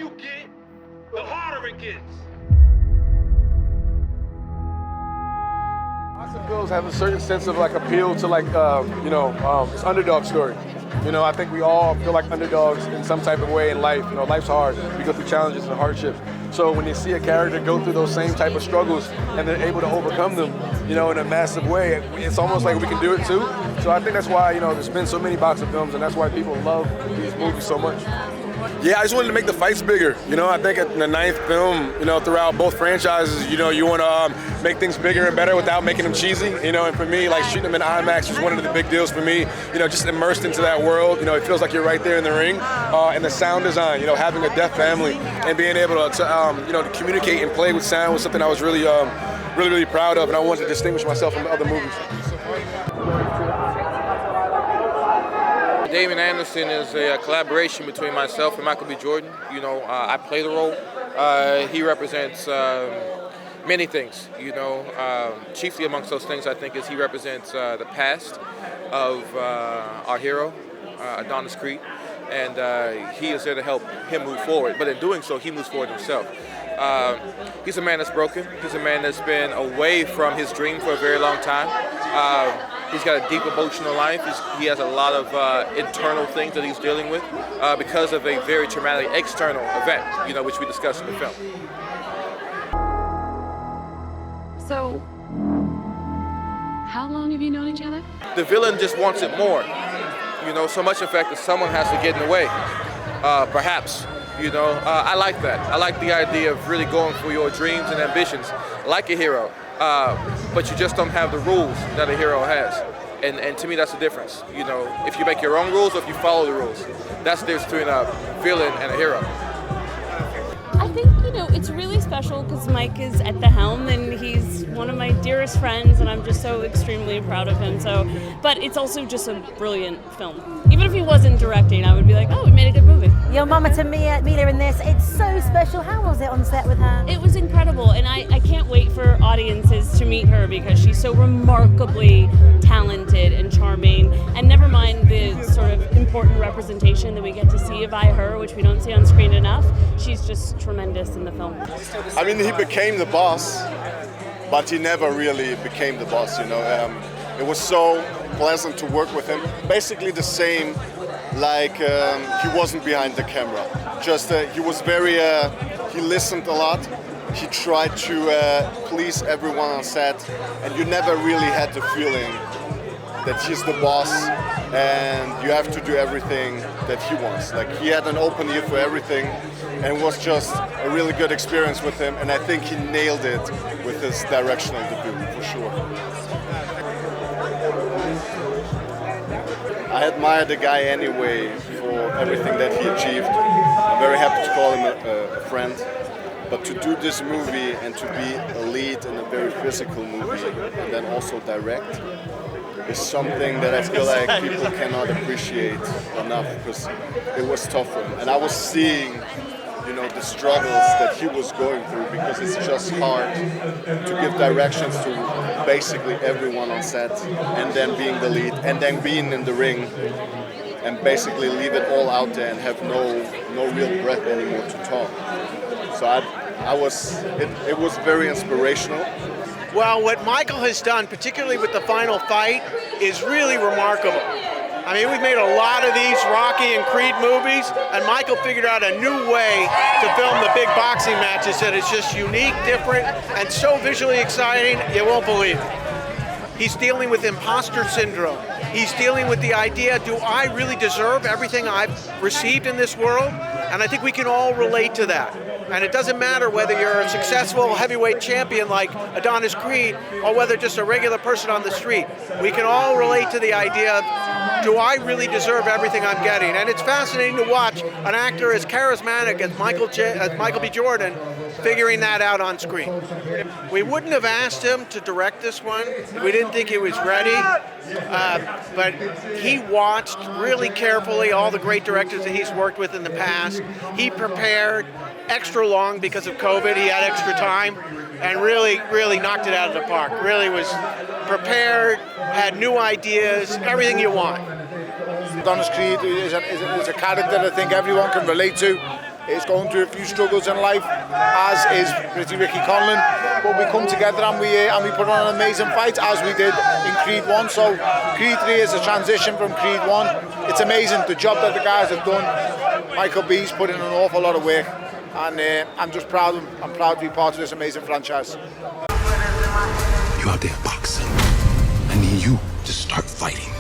you get, the harder it gets. Lots of films have a certain sense of like appeal to like, this underdog story. You know, I think we all feel like underdogs in some type of way in life. You know, life's hard. We go through challenges and hardships. So when you see a character go through those same type of struggles and they're able to overcome them, you know, in a massive way, it's almost like we can do it too. So I think that's why, you know, there's been so many boxing films, and that's why people love these movies so much. Yeah, I just wanted to make the fights bigger. You know, I think in the 9th film, you know, throughout both franchises, you know, you want to make things bigger and better without making them cheesy. You know, and for me, like shooting them in IMAX was one of the big deals for me. You know, just immersed into that world. You know, it feels like you're right there in the ring. And the sound design, you know, having a deaf family and being able to communicate and play with sound was something I was really, really proud of, and I wanted to distinguish myself from other movies. Damon Anderson is a collaboration between myself and Michael B. Jordan. You know, I play the role. He represents many things, you know. Chiefly amongst those things, I think, is he represents the past of our hero, Adonis Creed, and he is there to help him move forward. But in doing so, he moves forward himself. He's a man that's broken. He's a man that's been away from his dream for a very long time. He's got a deep emotional life. He has a lot of internal things that he's dealing with because of a very traumatic external event, you know, which we discussed in the film. So, how long have you known each other? The villain just wants it more, you know, so much in fact that someone has to get in the way, perhaps. You know, I like that. I like the idea of really going for your dreams and ambitions like a hero, but you just don't have the rules that a hero has. And to me, that's the difference. You know, if you make your own rules or if you follow the rules, that's the difference between a villain and a hero. I think, you know, it's really special because Mike is at the helm and he's one of my dearest friends, and I'm just so extremely proud of him. So, but it's also just a brilliant film. Even if he wasn't directing, I would be like, oh, we made a good movie. Your mama to Mila in this, it's so special. How was it on set with her? It was incredible, and I can't wait for audiences to meet her because she's so remarkably talented and charming, and never mind the sort of important representation that we get to see by her, which we don't see on screen enough. She's just tremendous in the film. I mean, he became the boss, but he never really became the boss, you know. It was so pleasant to work with him. Basically the same, like he wasn't behind the camera. Just he was very, he listened a lot. He tried to please everyone on set, and you never really had the feeling that he's the boss and you have to do everything that he wants. Like, he had an open ear for everything, and it was just a really good experience with him, and I think he nailed it with his directional debut, for sure. I admire the guy anyway for everything that he achieved. I'm very happy to call him a friend. But to do this movie and to be a lead in a very physical movie and then also direct is something that I feel like people cannot appreciate enough, because it was tough for him. And I was seeing, you know, the struggles that he was going through, because it's just hard to give directions to basically everyone on set, and then being the lead, and then being in the ring, and basically leave it all out there and have no real breath anymore to talk. So it was very inspirational. Well, what Michael has done, particularly with the final fight, is really remarkable. I mean, we've made a lot of these Rocky and Creed movies, and Michael figured out a new way to film the big boxing matches that is just unique, different, and so visually exciting, you won't believe it. He's dealing with imposter syndrome. He's dealing with the idea, do I really deserve everything I've received in this world? And I think we can all relate to that. And it doesn't matter whether you're a successful heavyweight champion like Adonis Creed or whether just a regular person on the street. We can all relate to the idea of, do I really deserve everything I'm getting? And it's fascinating to watch an actor as charismatic as Michael B. Jordan figuring that out on screen. We wouldn't have asked him to direct this one. We didn't think he was ready. But he watched really carefully all the great directors that he's worked with in the past. He prepared extra long because of COVID. He had extra time and really knocked it out of the park. Really was prepared, had new ideas, everything you want. Adonis Creed is a character I think everyone can relate to. is going through a few struggles in life, as is pretty Ricky Conlon. But we come together and we put on an amazing fight, as we did in Creed 1. So Creed 3 is a transition from Creed 1. It's amazing the job that the guys have done. Michael B's put in an awful lot of work, and I'm just proud of him. I'm proud to be part of this amazing franchise. You out there boxing. I need you to start fighting.